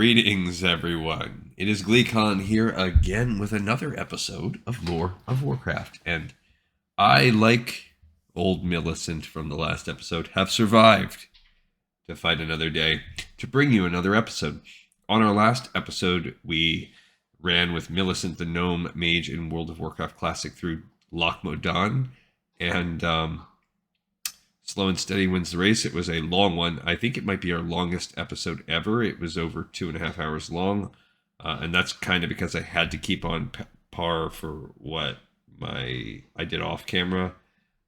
Greetings, everyone. It is GleeCon here again with another episode of Lore of Warcraft. And I, like old Millicent from the last episode, have survived to fight another day to bring you another episode. On our last episode, we ran with Millicent the Gnome Mage in World of Warcraft Classic through Loch Modan. And slow and steady wins the race. It was a long one. I think it might be our longest episode ever. It was over 2.5 hours long. And that's kind of because I had to keep on par for what I did off camera.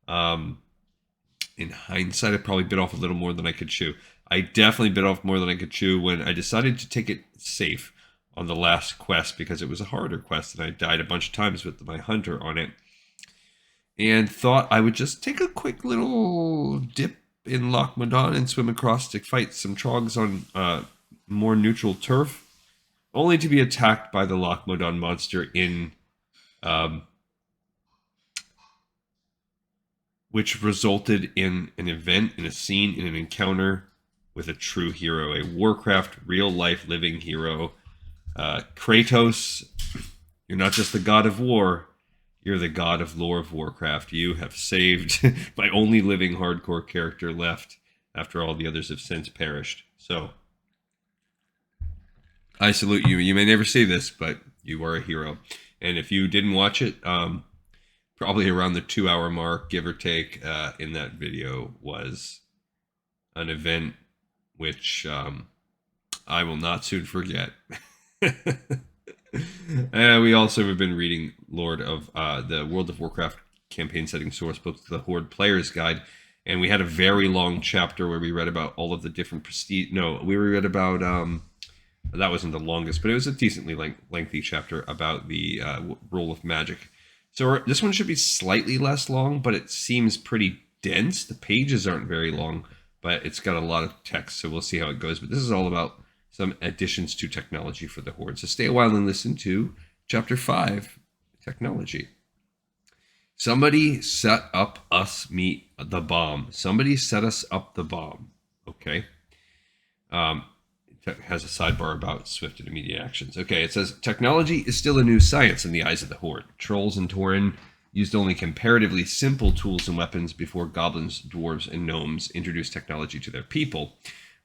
In hindsight, I probably bit off a little more than I could chew. I definitely bit off more than I could chew when I decided to take it safe on the last quest because it was a harder quest and I died a bunch of times with my hunter on it. And thought I would just take a quick little dip in Loch Modan and swim across to fight some trogs on more neutral turf, only to be attacked by the Loch Modan monster in which resulted in an event, in a scene, in an encounter with a true hero, a Warcraft real-life living hero. Kratos, you're not just the god of war, you're the god of lore of Warcraft. You have saved my only living hardcore character left after all the others have since perished. So, I salute you. You may never see this, but you are a hero. And if you didn't watch it, probably around the 2-hour mark, give or take, in that video was an event which I will not soon forget. We also have been reading Lord of the World of Warcraft campaign setting source book, the Horde Player's Guide, and we had a very long chapter where we read about all of the different prestige. No, we read about that wasn't the longest, but it was a decently lengthy chapter about the role of magic. So this one should be slightly less long, but it seems pretty dense. The pages aren't very long, but it's got a lot of text, so we'll see how it goes. But this is all about some additions to technology for the Horde. So stay a while and listen to Chapter 5, Technology. Somebody set up us meet the bomb. Somebody set us up the bomb. Okay. It has a sidebar about swift and immediate actions. Okay, it says, technology is still a new science in the eyes of the Horde. Trolls and Tauren used only comparatively simple tools and weapons before goblins, dwarves, and gnomes introduced technology to their people.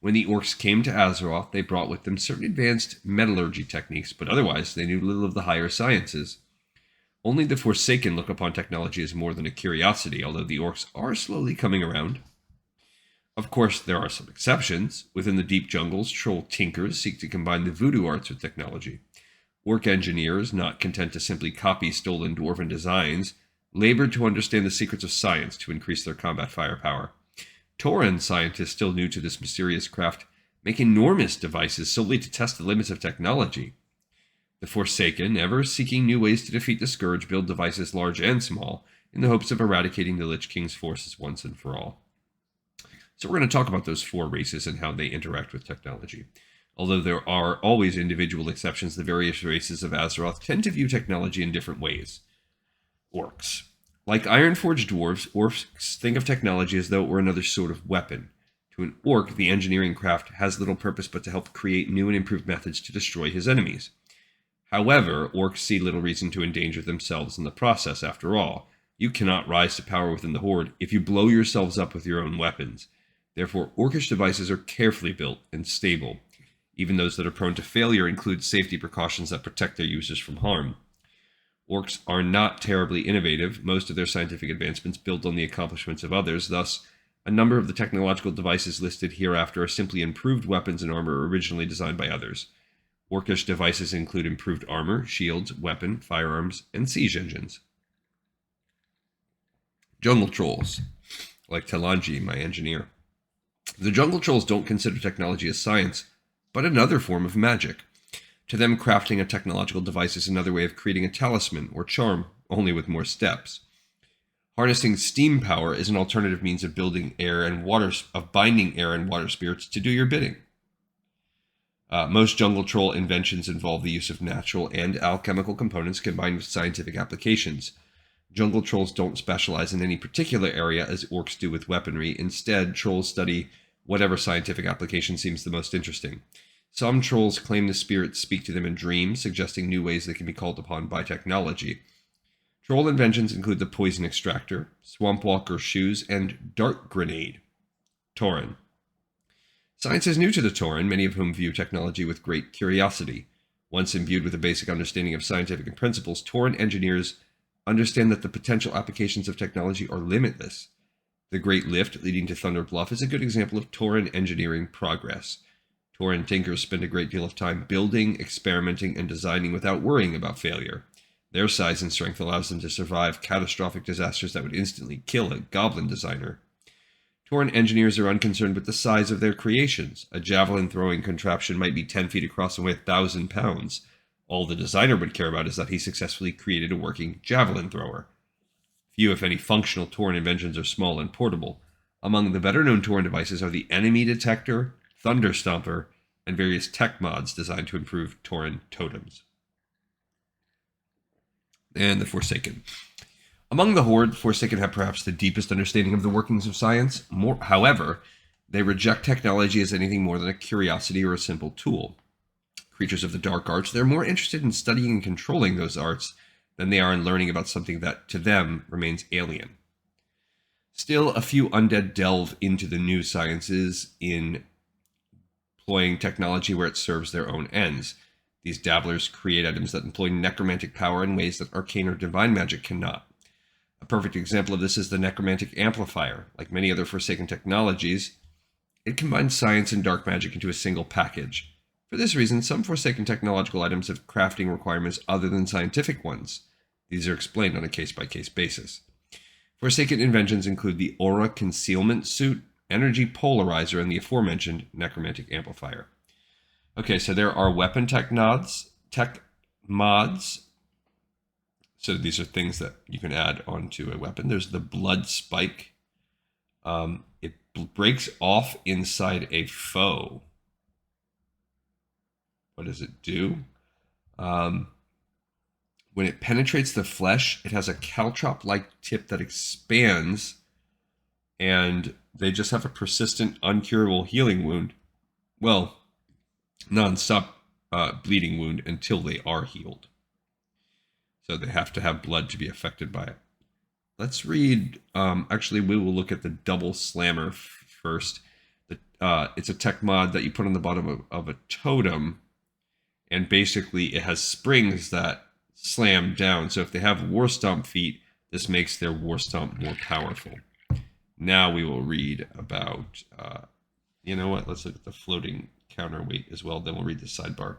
When the orcs came to Azeroth, they brought with them certain advanced metallurgy techniques, but otherwise they knew little of the higher sciences. Only the Forsaken look upon technology as more than a curiosity, although the orcs are slowly coming around. Of course, there are some exceptions. Within the deep jungles, troll tinkers seek to combine the voodoo arts with technology. Orc engineers, not content to simply copy stolen dwarven designs, labored to understand the secrets of science to increase their combat firepower. Tauren scientists, still new to this mysterious craft, make enormous devices solely to test the limits of technology. The Forsaken, ever seeking new ways to defeat the Scourge, build devices large and small, in the hopes of eradicating the Lich King's forces once and for all. So we're going to talk about those 4 races and how they interact with technology. Although there are always individual exceptions, the various races of Azeroth tend to view technology in different ways. Orcs. Like Ironforged dwarves, orcs think of technology as though it were another sort of weapon. To an orc, the engineering craft has little purpose but to help create new and improved methods to destroy his enemies. However, orcs see little reason to endanger themselves in the process. After all, you cannot rise to power within the Horde if you blow yourselves up with your own weapons. Therefore, orcish devices are carefully built and stable. Even those that are prone to failure include safety precautions that protect their users from harm. Orcs are not terribly innovative. Most of their scientific advancements build on the accomplishments of others. Thus, a number of the technological devices listed hereafter are simply improved weapons and armor originally designed by others. Orcish devices include improved armor, shields, weapon, firearms, and siege engines. Jungle trolls, like Talanji, my engineer. The jungle trolls don't consider technology as science, but another form of magic. To them, crafting a technological device is another way of creating a talisman or charm, only with more steps. Harnessing steam power is an alternative means of binding air and water spirits to do your bidding. Most jungle troll inventions involve the use of natural and alchemical components combined with scientific applications. Jungle trolls don't specialize in any particular area as orcs do with weaponry. Instead, trolls study whatever scientific application seems the most interesting. Some trolls claim the spirits speak to them in dreams, suggesting new ways they can be called upon by technology. Troll inventions include the poison extractor, swamp walker shoes, and dart grenade. Tauren. Science is new to the Tauren, many of whom view technology with great curiosity. Once imbued with a basic understanding of scientific principles, Tauren engineers understand that the potential applications of technology are limitless. The Great Lift leading to Thunder Bluff is a good example of Tauren engineering progress. Tauren tinkers spend a great deal of time building, experimenting, and designing without worrying about failure. Their size and strength allows them to survive catastrophic disasters that would instantly kill a goblin designer. Tauren engineers are unconcerned with the size of their creations. A javelin-throwing contraption might be 10 feet across and weigh 1,000 pounds. All the designer would care about is that he successfully created a working javelin thrower. Few, if any, functional Tauren inventions are small and portable. Among the better-known Tauren devices are the Enemy Detector, Thunder Stomper, and various tech mods designed to improve Tauren totems. And the Forsaken. Among the Horde, Forsaken have perhaps the deepest understanding of the workings of science. However, they reject technology as anything more than a curiosity or a simple tool. Creatures of the dark arts, they're more interested in studying and controlling those arts than they are in learning about something that, to them, remains alien. Still, a few undead delve into the new sciences in employing technology where it serves their own ends. These dabblers create items that employ necromantic power in ways that arcane or divine magic cannot. A perfect example of this is the necromantic amplifier. Like many other Forsaken technologies, it combines science and dark magic into a single package. For this reason, some Forsaken technological items have crafting requirements other than scientific ones. These are explained on a case-by-case basis. Forsaken inventions include the Aura Concealment Suit, Energy Polarizer, and the aforementioned Necromantic Amplifier. Okay, so there are weapon tech mods. So these are things that you can add onto a weapon. There's the Blood Spike. It breaks off inside a foe. What does it do? When it penetrates the flesh, it has a caltrop-like tip that expands, and they just have a persistent, uncurable healing wound. Well, non-stop bleeding wound until they are healed. So they have to have blood to be affected by it. Let's read, actually we will look at the Double Slammer first. It's a tech mod that you put on the bottom of a totem, and basically it has springs that slam down. So if they have War Stomp feet, this makes their War Stomp more powerful. Now we will read about, you know what, let's look at the floating counterweight as well, then we'll read the sidebar.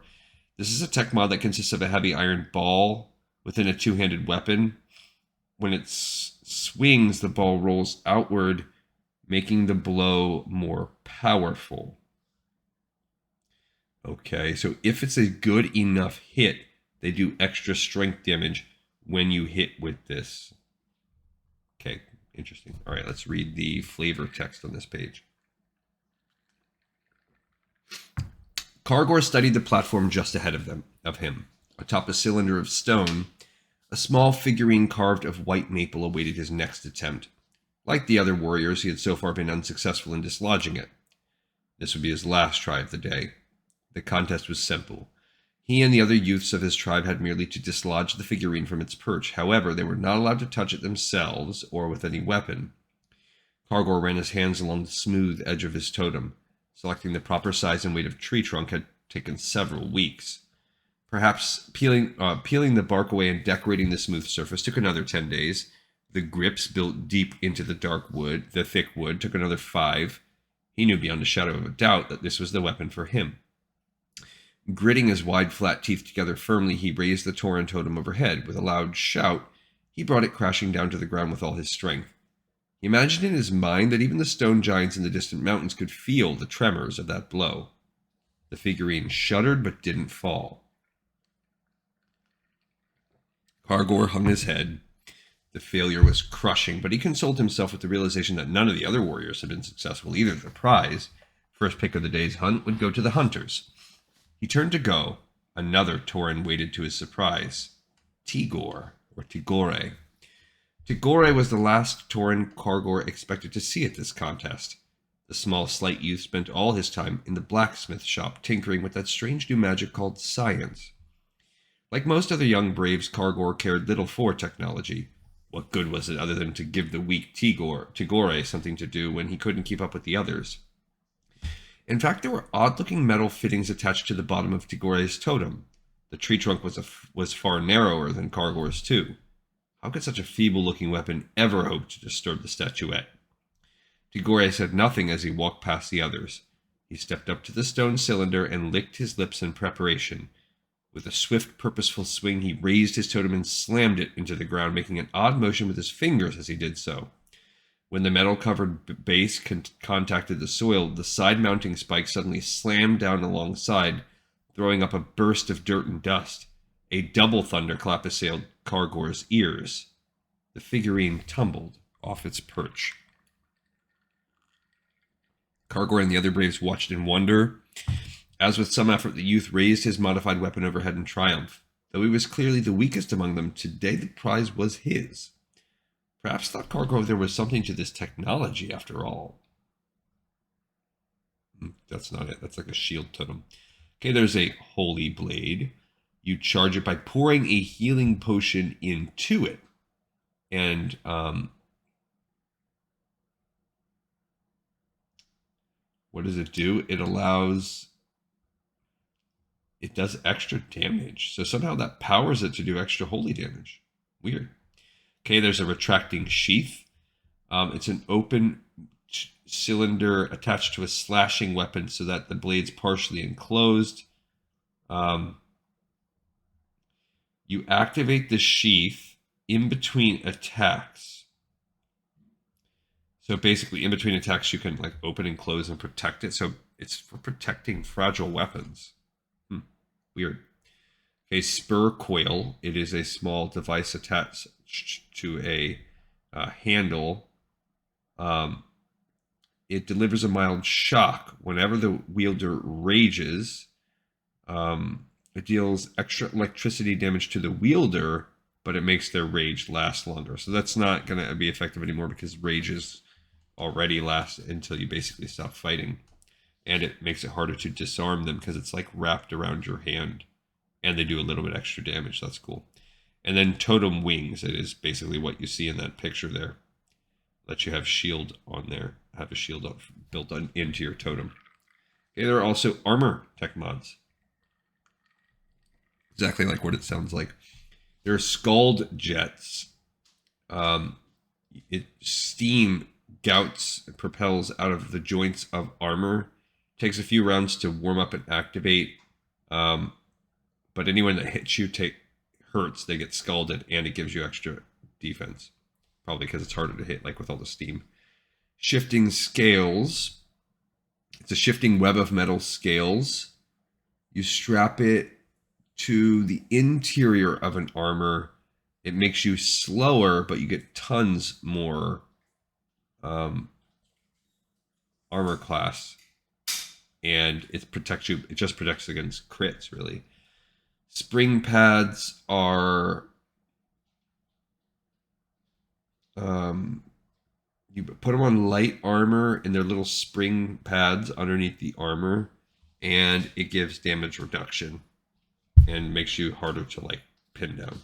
This is a tech mod that consists of a heavy iron ball within a two-handed weapon. When it swings, the ball rolls outward, making the blow more powerful. Okay, so if it's a good enough hit, they do extra strength damage when you hit with this. Okay, interesting. All right, let's read the flavor text on this page. Kargor studied the platform just ahead of him. Atop a cylinder of stone, a small figurine carved of white maple awaited his next attempt. Like the other warriors, he had so far been unsuccessful in dislodging it. This would be his last try of the day. The contest was simple. He and the other youths of his tribe had merely to dislodge the figurine from its perch. However, they were not allowed to touch it themselves or with any weapon. Kargor ran his hands along the smooth edge of his totem. Selecting the proper size and weight of tree trunk had taken several weeks. Perhaps peeling the bark away and decorating the smooth surface took another 10 days. The grips built deep into the thick wood, took another 5. He knew beyond a shadow of a doubt that this was the weapon for him. Gritting his wide, flat teeth together firmly, he raised the Tauren totem overhead. With a loud shout, he brought it crashing down to the ground with all his strength. He imagined in his mind that even the stone giants in the distant mountains could feel the tremors of that blow. The figurine shuddered but didn't fall. Kargor hung his head. The failure was crushing, but he consoled himself with the realization that none of the other warriors had been successful either. The prize, first pick of the day's hunt, would go to the hunters. He turned to go. Another Tauren waited to his surprise. Tigor, or Tigore. Tigore was the last Tauren Kargor expected to see at this contest. The small, slight youth spent all his time in the blacksmith shop, tinkering with that strange new magic called science. Like most other young braves, Kargor cared little for technology. What good was it other than to give the weak Tigore something to do when he couldn't keep up with the others? In fact, there were odd-looking metal fittings attached to the bottom of Tigore's totem. The tree trunk was far narrower than Kargor's, too. How could such a feeble-looking weapon ever hope to disturb the statuette? Tigore said nothing as he walked past the others. He stepped up to the stone cylinder and licked his lips in preparation. With a swift, purposeful swing, he raised his totem and slammed it into the ground, making an odd motion with his fingers as he did so. When the metal-covered base contacted the soil, the side-mounting spike suddenly slammed down alongside, throwing up a burst of dirt and dust. A double thunderclap assailed Kargor's ears. The figurine tumbled off its perch. Kargor and the other braves watched in wonder. As with some effort, the youth raised his modified weapon overhead in triumph. Though he was clearly the weakest among them, today the prize was his. Perhaps thought Kargor there was something to this technology after all. That's not it. That's like a shield totem. Okay, there's a holy blade. You charge it by pouring a healing potion into it. And what does it do? It does extra damage. So somehow that powers it to do extra holy damage. Weird. Okay, there's a retracting sheath. It's an open cylinder attached to a slashing weapon so that the blade's partially enclosed. You activate the sheath in between attacks. So basically, in between attacks, you can like open and close and protect it. So it's for protecting fragile weapons. Weird. Okay, spur coil. It is a small device attached to a handle. It delivers a mild shock whenever the wielder rages. It deals extra electricity damage to the wielder, but it makes their rage last longer. So that's not going to be effective anymore because rages already last until you basically stop fighting. And it makes it harder to disarm them because it's like wrapped around your hand. And they do a little bit extra damage. That's cool. And then totem wings. It is basically what you see in that picture there. Let you have shield on there. Have a shield up, built on into your totem. Okay, there are also armor tech mods. Exactly like what it sounds like. There are scald jets. Steam gouts propels out of the joints of armor. Takes a few rounds to warm up and activate. But anyone that hits you hurts. They get scalded, and it gives you extra defense. Probably because it's harder to hit, like with all the steam. Shifting scales. It's a shifting web of metal scales. You strap it to the interior of an armor. It makes you slower, but you get tons more armor class. And it protects you. It just protects against crits, really. Spring pads are you put them on light armor, and they're little spring pads underneath the armor, and it gives damage reduction and makes you harder to like pin down.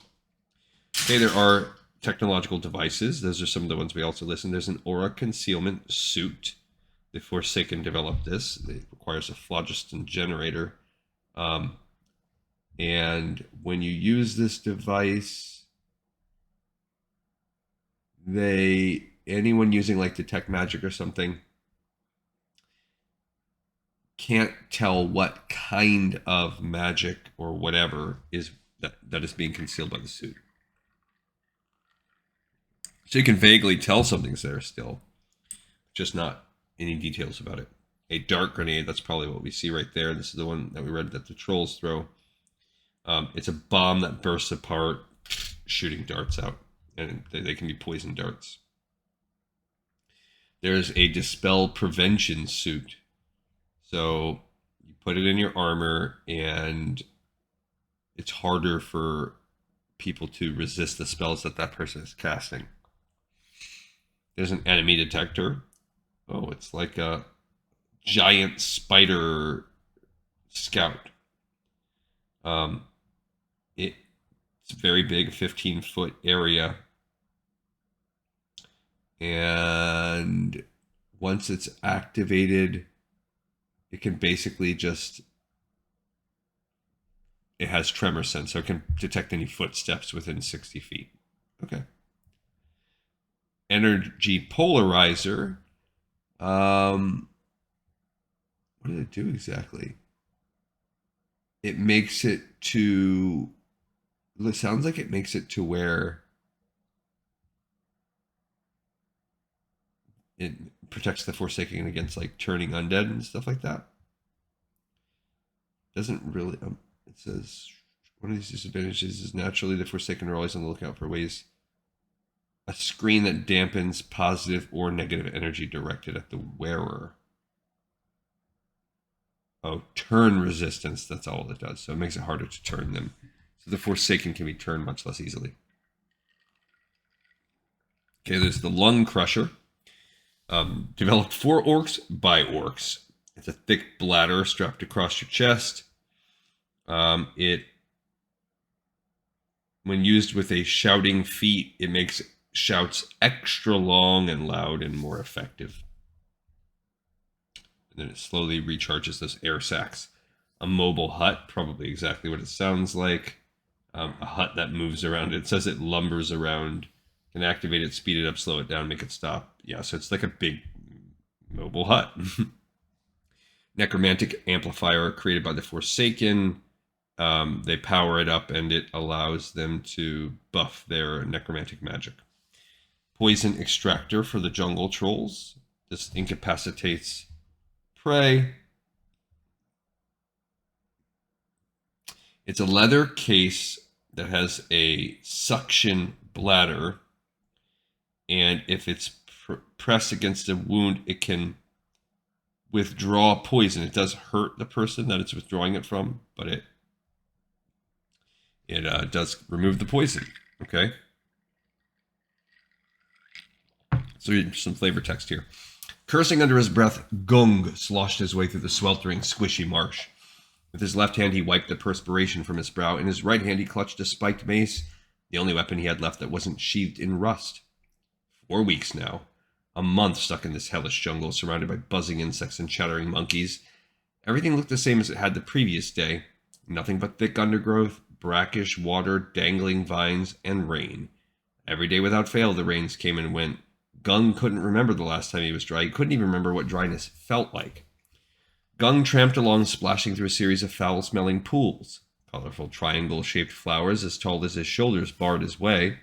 Okay, there are technological devices. Those are some of the ones we also listed. There's an aura concealment suit. The Forsaken developed this. It requires a phlogiston generator. And when you use this device, anyone using like detect magic or something can't tell what kind of magic or whatever is that is being concealed by the suit. So you can vaguely tell something's there still, just not any details about it. A dart grenade, that's probably what we see right there. This is the one that we read that the trolls throw. It's a bomb that bursts apart, shooting darts out, and they can be poison darts. There's a dispel prevention suit. So you put it in your armor, and it's harder for people to resist the spells that person is casting. There's an enemy detector. Oh, it's like a giant spider scout. Um, it's very big, 15-foot area. And once it's activated, it can basically just, it has tremor sense, so it can detect any footsteps within 60 feet. Okay. Energy polarizer. What did it do exactly? It makes it to, it sounds like it makes it to where it protects the Forsaken against like turning undead and stuff like that. Doesn't really, it says, one of these disadvantages is naturally the Forsaken are always on the lookout for ways, a screen that dampens positive or negative energy directed at the wearer. Oh, turn resistance, that's all it does. So it makes it harder to turn them. So the Forsaken can be turned much less easily. Okay, there's the Lung Crusher. Developed for orcs by orcs. It's a thick bladder strapped across your chest. It, when used with a shouting feat, it makes shouts extra long and loud and more effective. And then it slowly recharges those air sacs. A mobile hut, probably exactly what it sounds like. A hut that moves around. It says it lumbers around. Can activate it, speed it up, slow it down, make it stop. Yeah, so it's like a big mobile hut. Necromantic amplifier created by the Forsaken. They power it up and it allows them to buff their necromantic magic. Poison extractor for the jungle trolls. This incapacitates prey. It's a leather case that has a suction bladder, and if it's pressed against a wound, it can withdraw poison. It does hurt the person that it's withdrawing it from, but it does remove the poison. Okay. So here's some flavor text here. Cursing under his breath, Gung sloshed his way through the sweltering, squishy marsh. With his left hand, he wiped the perspiration from his brow. In his right hand, he clutched a spiked mace, the only weapon he had left that wasn't sheathed in rust. 4 weeks now. A month stuck in this hellish jungle, surrounded by buzzing insects and chattering monkeys. Everything looked the same as it had the previous day. Nothing but thick undergrowth, brackish water, dangling vines, and rain. Every day without fail, the rains came and went. Gung couldn't remember the last time he was dry. He couldn't even remember what dryness felt like. Gung tramped along, splashing through a series of foul-smelling pools. Colorful triangle-shaped flowers as tall as his shoulders barred his way.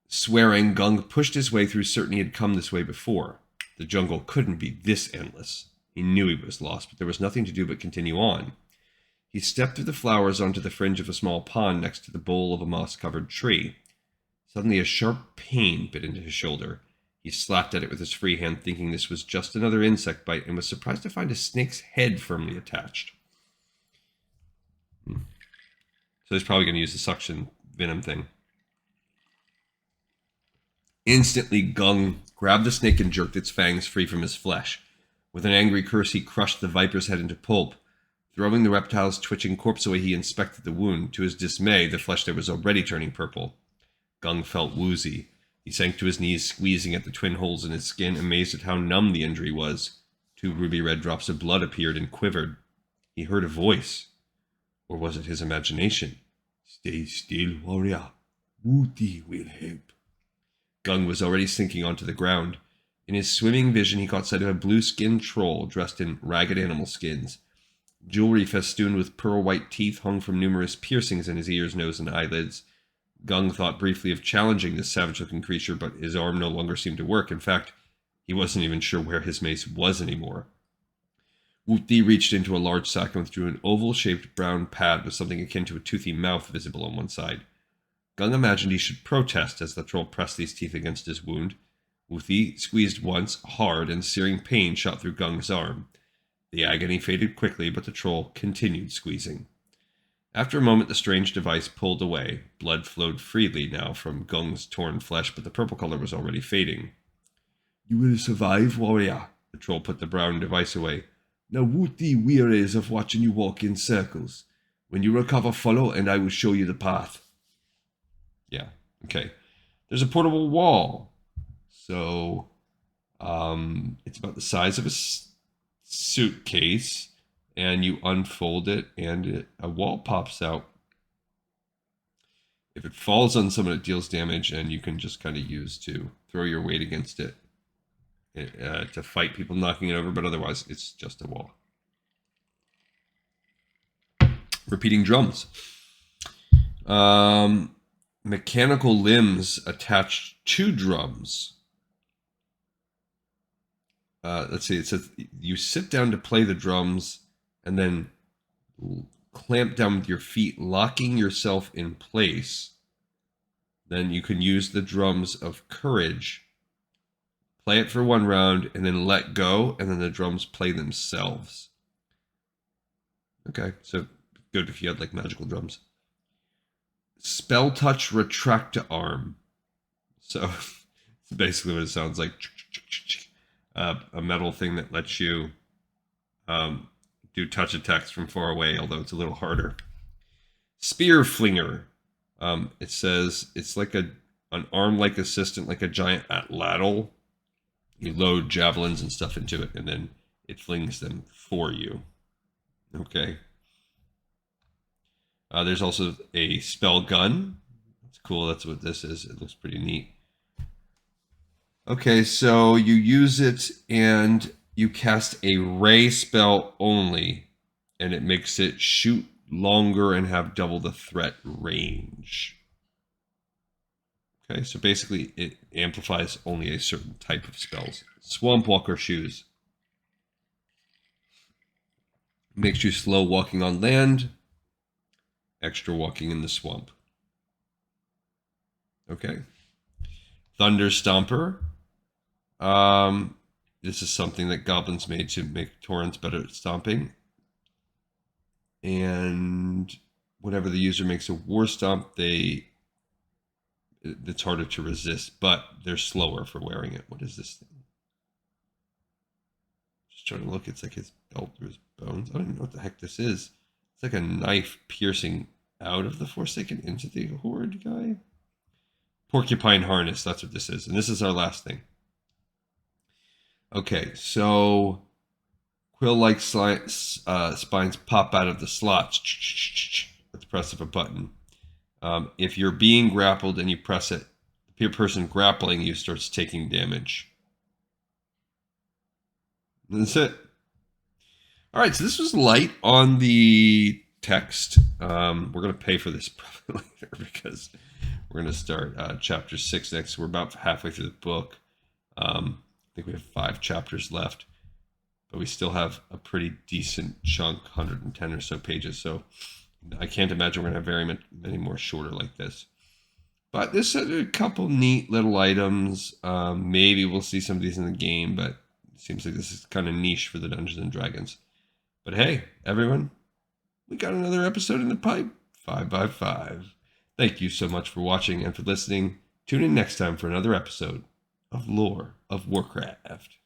Swearing, Gung pushed his way through, certain he had come this way before. The jungle couldn't be this endless. He knew he was lost, but there was nothing to do but continue on. He stepped through the flowers onto the fringe of a small pond next to the bole of a moss-covered tree. Suddenly a sharp pain bit into his shoulder. He slapped at it with his free hand, thinking this was just another insect bite, and was surprised to find a snake's head firmly attached. So he's probably going to use the suction venom thing. Instantly, Gung grabbed the snake and jerked its fangs free from his flesh. With an angry curse, he crushed the viper's head into pulp. Throwing the reptile's twitching corpse away, he inspected the wound. To his dismay, the flesh there was already turning purple. Gung felt woozy. He sank to his knees, squeezing at the twin holes in his skin, amazed at how numb the injury was. 2 ruby-red drops of blood appeared and quivered. He heard a voice. Or was it his imagination? Stay still, warrior. Wooty will help. Gung was already sinking onto the ground. In his swimming vision, he caught sight of a blue-skinned troll dressed in ragged animal skins. Jewelry festooned with pearl-white teeth hung from numerous piercings in his ears, nose, and eyelids. Gung thought briefly of challenging this savage-looking creature, but his arm no longer seemed to work. In fact, he wasn't even sure where his mace was anymore. Wooty reached into a large sack and withdrew an oval-shaped brown pad with something akin to a toothy mouth visible on one side. Gung imagined he should protest as the troll pressed these teeth against his wound. Wooty squeezed once, hard, and searing pain shot through Gung's arm. The agony faded quickly, but the troll continued squeezing. After a moment, the strange device pulled away. Blood flowed freely now from Gung's torn flesh, but the purple color was already fading. You will survive, warrior. The troll put the brown device away. Now Wooty wearies of watching you walk in circles. When you recover, follow, and I will show you the path. Yeah, okay. There's a portable wall. So, it's about the size of a suitcase, and you unfold it, and a wall pops out. If it falls on someone, it deals damage, and you can just kind of use to throw your weight against it to fight people knocking it over, but otherwise it's just a wall. Repeating drums. Mechanical limbs attached to drums. Let's see, it says you sit down to play the drums and then clamp down with your feet, locking yourself in place. Then you can use the drums of courage, play it for 1 round, and then let go, and then the drums play themselves. Okay, so good if you had like magical drums. Spell touch retract arm. So it's basically what it sounds like. A metal thing that lets you do touch attacks from far away, although it's a little harder. Spear flinger. It says it's like an arm-like assistant, like a giant atlatl. You load javelins and stuff into it, and then it flings them for you. Okay. There's also a spell gun. That's cool. That's what this is. It looks pretty neat. Okay, so you use it and you cast a ray spell only, and it makes it shoot longer and have double the threat range. Okay, so basically it amplifies only a certain type of spells. Swamp Walker shoes. Makes you slow walking on land, extra walking in the swamp. Okay. Thunder Stomper. This is something that goblins made to make Taurens better at stomping. And whenever the user makes a war stomp, it's harder to resist, but they're slower for wearing it. What is this thing? Just trying to look. It's like his belt through his bones. I don't even know what the heck this is. It's like a knife piercing out of the Forsaken into the Horde guy. Porcupine harness. That's what this is. And this is our last thing. Okay, so quill-like spines pop out of the slots with the press of a button. If you're being grappled and you press it, the person grappling you starts taking damage. And that's it. All right, so this was light on the text. We're going to pay for this probably later because we're going to start chapter 6 next. We're about halfway through the book. I think we have 5 chapters left, but we still have a pretty decent chunk, 110 or so pages. So I can't imagine we're going to have very many more shorter like this. But this had a couple neat little items. Maybe we'll see some of these in the game, but it seems like this is kind of niche for the Dungeons and Dragons. But hey, everyone, we got another episode in the pipe, 5x5. Thank you so much for watching and for listening. Tune in next time for another episode of Lore of Warcraft.